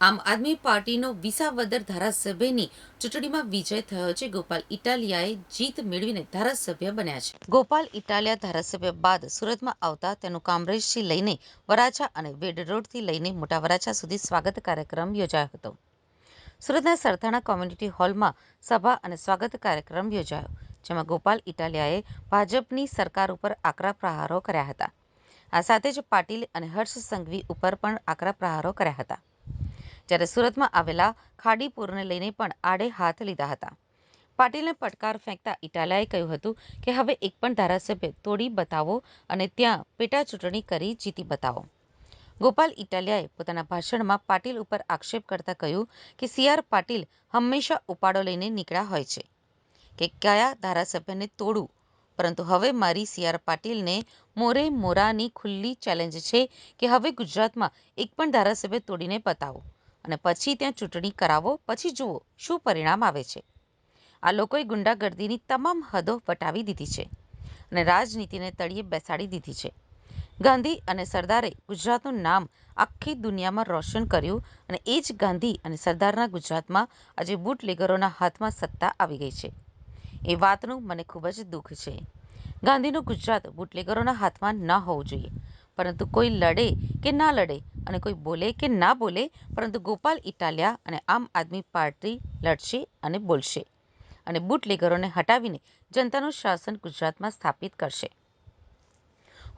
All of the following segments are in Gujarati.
આમ આદમી પાર્ટીનો વિસાવદર ધારાસભ્યની ચૂંટણીમાં વિજય થયો છે. ગોપાલ ઇટાલિયાએ જીત મેળવીને ધારાસભ્ય બન્યા છે. ગોપાલ ઇટાલિયા ધારાસભ્ય બાદ સુરતમાં આવતા તેનું કામરેજથી લઈને વરાછા અને વેડ રોડથી લઈને મોટા વરાછા સુધી સ્વાગત કાર્યક્રમ યોજાયો હતો. સુરતના સરથાણા કોમ્યુનિટી હોલમાં સભા અને સ્વાગત કાર્યક્રમ યોજાયો, જેમાં ગોપાલ ઇટાલિયાએ ભાજપની સરકાર ઉપર આકરા પ્રહારો કર્યા હતા. આ સાથે જ પાટીલ અને હર્ષ સંઘવી ઉપર પણ આકરા પ્રહારો કર્યા હતા. જ્યારે સુરતમાં આવેલા ખાડીપુરને લઈને પણ આડે હાથ લીધા હતા. પાટીલને પડકાર ફેંકતા ઇટાલિયાએ કહ્યું હતું કે હવે એક પણ ધારાસભ્ય તોડી બતાવો અને ત્યાં પેટા ચૂંટણી કરી જીતી બતાવો. ગોપાલ ઇટાલિયાએ પોતાના ભાષણમાં પાટીલ ઉપર આક્ષેપ કરતા કહ્યું કે સી.આર. પાટીલ હંમેશા ઉપાડો લઈને નીકળ્યા હોય છે કે કયા ધારાસભ્યને તોડું, પરંતુ હવે મારી સી.આર. પાટીલને મોરે મોરાની ખુલ્લી ચેલેન્જ છે કે હવે ગુજરાતમાં એક પણ ધારાસભ્ય તોડીને બતાવો અને પછી ત્યાં ચૂંટણી કરાવો, પછી જુઓ શું પરિણામ આવે છે. આ લોકોએ ગુંડાગર્દીની તમામ હદો વટાવી દીધી છે અને રાજનીતિને તળિયે બેસાડી દીધી છે. ગાંધી અને સરદારે ગુજરાતનું નામ આખી દુનિયામાં રોશન કર્યું અને એ જ ગાંધી અને સરદારના ગુજરાતમાં આજે બુટલેગરોના હાથમાં સત્તા આવી ગઈ છે. એ વાતનું મને ખૂબ જ દુઃખ છે. ગાંધીનું ગુજરાત બુટલેગરોના હાથમાં ન હોવું જોઈએ, પરંતુ કોઈ લડે કે ના લડે અને કોઈ બોલે કે ના બોલે, પરંતુ ગોપાલ ઇટાલિયા અને આમ આદમી પાર્ટી લડશે અને બોલશે અને બુટલેગરોને હટાવીને જનતાનું શાસન ગુજરાતમાં સ્થાપિત કરશે.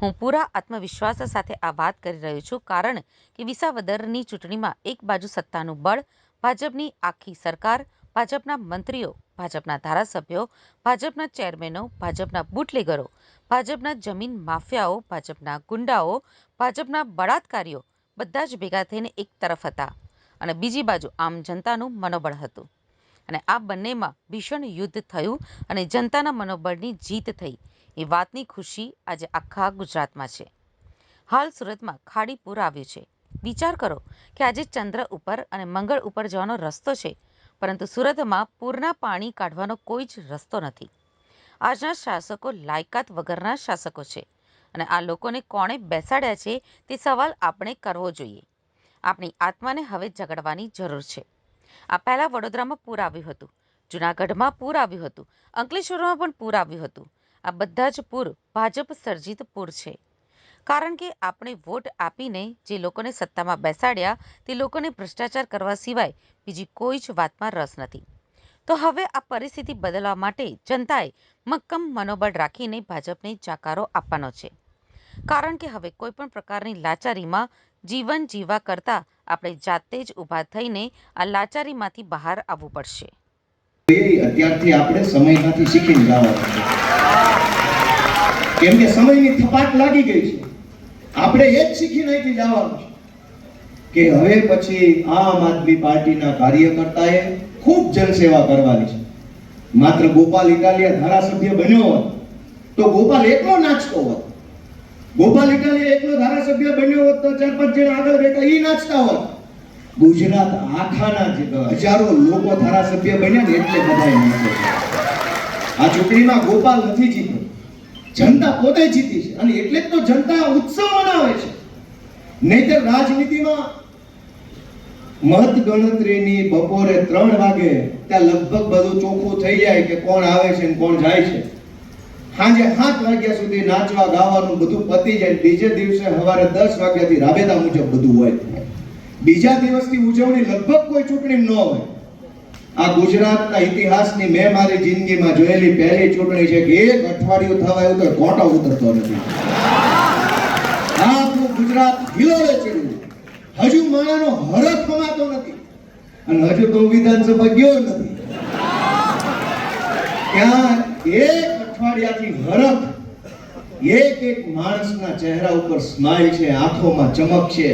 હું પૂરા આત્મવિશ્વાસ સાથે આ વાત કરી રહ્યો છું, કારણ કે વિસાવદરની ચૂંટણીમાં એક બાજુ સત્તાનું બળ, ભાજપની આખી સરકાર, ભાજપના મંત્રીઓ, ભાજપના ધારાસભ્યો, ભાજપના ચેરમેનો, ભાજપના બુટલેગરો, ભાજપના જમીન માફિયાઓ, ભાજપના ગુંડાઓ, ભાજપના બળાત્કારીઓ બધા જ ભેગા થઈને એક તરફ હતા અને બીજી બાજુ આમ જનતાનું મનોબળ હતું અને આ બંનેમાં ભીષણ યુદ્ધ થયું અને જનતાના મનોબળની જીત થઈ. એ વાતની ખુશી આજે આખા ગુજરાતમાં છે. હાલ સુરતમાં ખાડીપુર આવ્યું છે. વિચાર કરો કે આજે ચંદ્ર ઉપર અને મંગળ ઉપર જવાનો રસ્તો છે, પરંતુ સુરતમાં પૂરના પાણી કાઢવાનો કોઈ જ રસ્તો નથી. આજના શાસકો લાયકાત વગરના શાસકો છે અને આ લોકોને કોણે બેસાડ્યા છે તે સવાલ આપણે કરવો જોઈએ. આપણી આત્માને હવે જગાડવાની જરૂર છે. આ પહેલા વડોદરામાં પૂર આવ્યું હતું, જૂનાગઢમાં પૂર આવ્યું હતું, અંકલેશ્વરમાં પણ પૂર આવ્યું હતું. આ બધા જ પૂર ભાજપ સર્જિત પૂર છે, કારણ કે આપણે વોટ આપીને જે લોકોને સત્તામાં બેસાડ્યા તે લોકોને ભ્રષ્ટાચાર કરવા સિવાય બીજી કોઈ જ વાતમાં રસ નથી. તો હવે આ પરિસ્થિતિ બદલવા માટે જનતાએ મક્કમ મનોબળ રાખીને ભાજપને જાકારો આપવાનો છે, કારણ કે હવે કોઈ પણ પ્રકારની લાચારીમાં જીવન જીવવા કરતાં આપણે જાતે જ ઊભા થઈને આ લાચારીમાંથી બહાર આવવું પડશે. અત્યારથી આપણે સમયમાંથી શીખીને જવાનું છે, કેમ કે સમયની થપાટ લાગી ગઈ છે. આપણે એ જ શીખીને અહીંથી જવાનું છે કે હવે પછી આમ આદમી પાર્ટીના કાર્યકર્તાએ ખૂબ જનસેવા કરવાની છે. માત્ર ગોપાલ ઇટાલિયા ધારાસભ્ય બન્યો હોત તો ગોપાલ એકલો નાચતો હોત. ગોપાલ ઇટાલિયા એકલો ધારાસભ્ય બન્યો હોત તો 4-5 જણા આગળ બેઠા ઈ નાચતા હોત. ગુજરાત આખાના હજારો લોકો ધારાસભ્ય બન્યા ને એટલે બધાએ નાચે છે. આ ચૂંટણીમાં ગોપાલ નથી જીત્યો, જનતા પોતે જીતી છે અને એટલે જ તો જનતા ઉત્સવ મનાવે છે. નહીંતર રાજનીતિમાં મત ગણતરીની બપોરે 3 વાગે ત્યાં લગભગ બધું ચોખ્ખું થઈ જાય કે કોણ આવે છે ને કોણ જાય છે. સાંજે 7 વાગ્યા સુધી નાચવા ગાવાનું બધું પતી જાય. બીજે દિવસે સવારે 10 વાગ્યાથી રાબેતા મુજબ બધું હોય. બીજા દિવસની ઉજવણી લગભગ કોઈ ચૂંટણી ન હોય. આ ગુજરાતના ઇતિહાસની મેં મારી જિંદગીમાં જોયેલી પહેલી ચૂંટણી છે કે એક અઠવાડિયું થવા આવ્યું તો કોટો ઉતરતો નથી. આપણું ગુજરાત હિલોળે ચડ્યું. હજુ માણાનો હરખ કમાતો નથી અને હજુ તો વિધાનસભા ગયો નથી. ત્યાં એક અઠવાડિયાથી હરખ, એક માણસના ચહેરા ઉપર સ્માઈલ છે, આંખોમાં ચમક છે.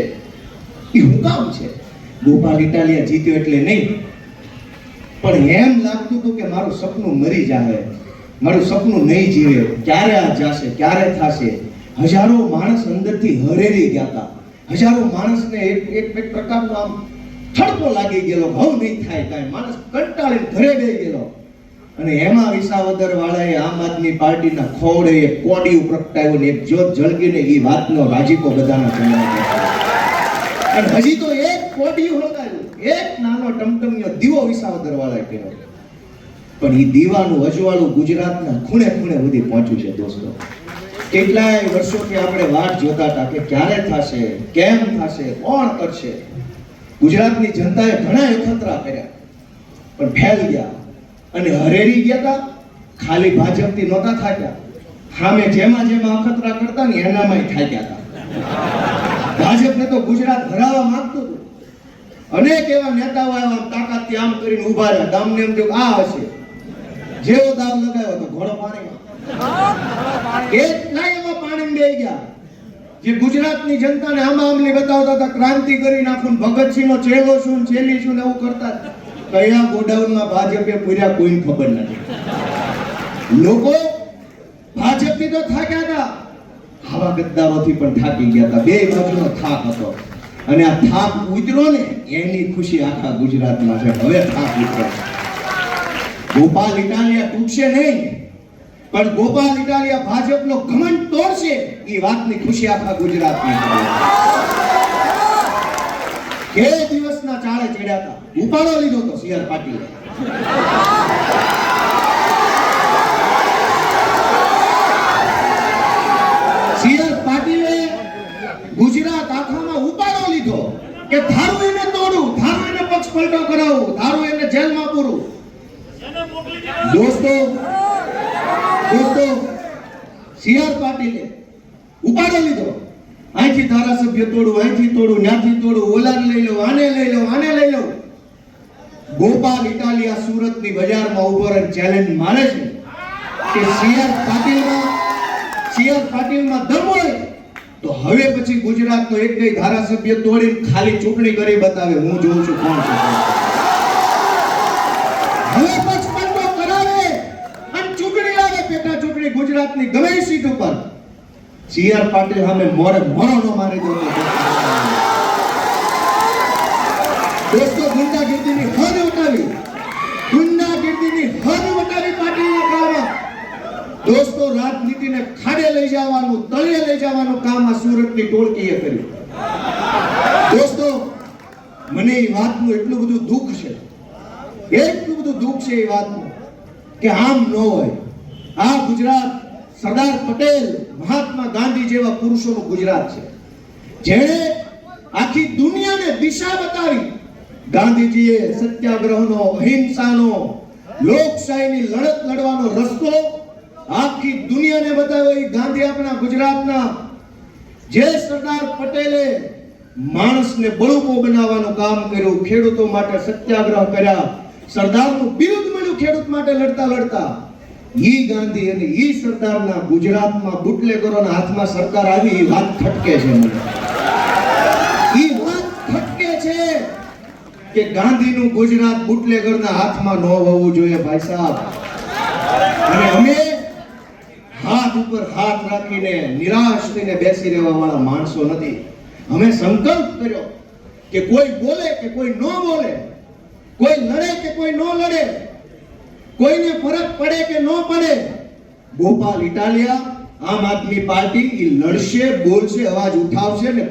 એ હું કામ છે? ગોપાલ ઇટાલિયા જીત્યો એટલે નહીં, પણ એમ લાગતું હતું કે મારું સપનું મરી જાય, મારું સપનું નહીં જીવે, ક્યારે આ જાશે, ક્યારે થશે. હજારો માણસ અંદરથી હરેરી ગયા હતા. હજારો માણસને એક પ્રકારનો આમ થડકો લાગી ગયેલો, ભાવ નહીં થાય કાંઈ. માણસ કંટાળીને ઘરે બેસી ગયેલો અને એમાં વિસાવદર વાળાએ આમ આદમી પાર્ટીના ખોડે એક કોડિયું પ્રગટાવ્યું ને એક જ્યોત ઝળકીને એ વાતનો રાજીપો બધાના ચહેરા. અને હજી તો એક કોડિયું હળગાવ્યું, એક નાનો ટમટમિયો દીવો વિસાવદર વાળાએ કર્યો. પણ એ દીવાનું અજવાળું ગુજરાતના ખૂણે ખૂણે સુધી પહોંચ્યું છે દોસ્તો. કેટલાય વર્ષોથી આપણે વાટ જોતા હતા કે ક્યારે થશે, કેમ થશે, કોણ કરશે. ગુજરાતની જનતાએ ઘણા અખતરા કર્યા પણ ફેલ ગયા અને હરેરી ગયા હતા. ખાલી ભાજપથી નહોતા થાક્યા, સામે જેમાં અખતરા કરતા ને એનામાંય થાક્યા હતા. ભાજપને તો ગુજરાત હરાવવા માંગતું હતું. અનેક એવા નેતાઓ આવ્યા, તાકાતથી આમ કરીને ઊભા રહ્યા, ગામને એમ થયું આ હશે. જેવો દાવ લગાવ્યો તો ઘોડો પાણીમાં. કેટલાય એવા પાણીમાં બેહી ગયા જે ગુજરાતની જનતાને આંબલી બતાવતા હતા, ક્રાંતિ કરી નાખું, ભગતસિંહનો ચેલો છું, ચેલી છું ને એવું કરતા. કયા ગોડાઉનમાં ભાજપે પૂર્યા કોઈને ખબર નથી. લોકો ભાજપથી તો થાક્યા હતા, આવા ગદ્દારોથી પણ થાકી ગયા હતા. બે બાજુનો થાક હતો અને આ થાક ઉતર્યો ને એની ખુશી આખા ગુજરાતમાં છે. હવે થાક ઉતર્યો. ગોપાલ ઇટાલિયા તૂટશે નહીં, પણ ગોપાલ ઇટાલિયા ભાજપનો ઘમંડ તોડશે એ વાતની ખુશી આખા ગુજરાતની છે. કે દિવસના ચાળે ચડ્યા હતા, ઉપાડો લીધો તો સી આર પાટીલે. સી આર પાટીલે ગુજરાત આખામાં ઉપાડો લીધો કે ધારું એને તોડું, ધારું એને પક્ષ પલટો કરાવું, ધારું એને જેલમાં પૂરું. દોસ્તો સી આર પાટીલે ઉપાડો લીધો. અહીંથી ધારાસભ્ય તોડું, અહીંથી તોડું, ત્યાંથી તોડું, ઓલાને લઈ લઉં, આને લઈ લઉં, આને લઈ લઉં. ગોપાલ ઇટાલિયા સુરતની બજારમાં ઉભો રહીને ચેલેન્જ મારે છે કે સી આર પાટીલમાં દમ હોય તો હવે પછી ગુજરાતનો એક કઈ ધારાસભ્ય તોડીને ખાલી ચૂંટણી કરી બતાવે. હું જોઉં છું કોણ છે. હવે પક્ષપલટો કરાવે અને ચૂંટણી લાવે, પેટા ચૂંટણી ગુજરાતની ગમે સીટ ઉપર. સી આર પાટીલ સામે મોરે મોરો નો મારી દો. દોસ્તો ગુંડાગીરીની હદ વટાવી, પાટીલના કાળમાં. દોસ્તો રાજનીતિને ખાડે લઈ જવાનું, તળિયે લઈ જવાનું કામ આ સુરતની ટોળકીએ કર્યું. દોસ્તો મને એ વાતનું એટલું બધું દુઃખ છે, એટલું બધું દુઃખ છે એ વાતનું કે આમ ન હોય. આ ગુજરાત સરદાર પટેલ, મહાત્મા ગાંધી જેવા પુરુષોનું ગુજરાત છે, જેણે આખી દુનિયાને દિશા બતાવી. ગાંધીજીએ સત્યાગ્રહનો, અહિંસાનો, લોકશાહીની લડત લડવાનો રસ્તો આખી દુનિયાને બતાવ્યો. એ ગાંધી આપણા ગુજરાતના. જે સરદાર પટેલે માણસને બળુકો બનાવવાનું કામ કર્યું, ખેડૂતો માટે સત્યાગ્રહ કર્યા, સરદારનું બિરુદ મળ્યું ખેડૂત માટે લડતા લડતા. ઈ ગાંધી અને ઈ સરદારના ગુજરાતમાં બુટલેગરોના હાથમાં સરકાર આવી, એ વાત ખટકે છે મને. ઈ વાત ખટકે છે કે ગાંધીનું ગુજરાત બુટલેગરના હાથમાં ન હોવું જોઈએ ભાઈ સાહેબ. અને અમે હાથ ઉપર હાથ રાખીને નિરાશ થઈને બેસી રહેવા વાળા માણસો નથી. અમે સંકલ્પ કર્યો કે કોઈ બોલે કે કોઈ ન બોલે, કોઈ લડે કે કોઈ ન લડે, કોઈને ફરક પડે કે ન પડે, ગોપાલ ઇટાલિયા, આમ આદમી પાર્ટી લડશે, બોલશે, અવાજ ઉઠાવશે ને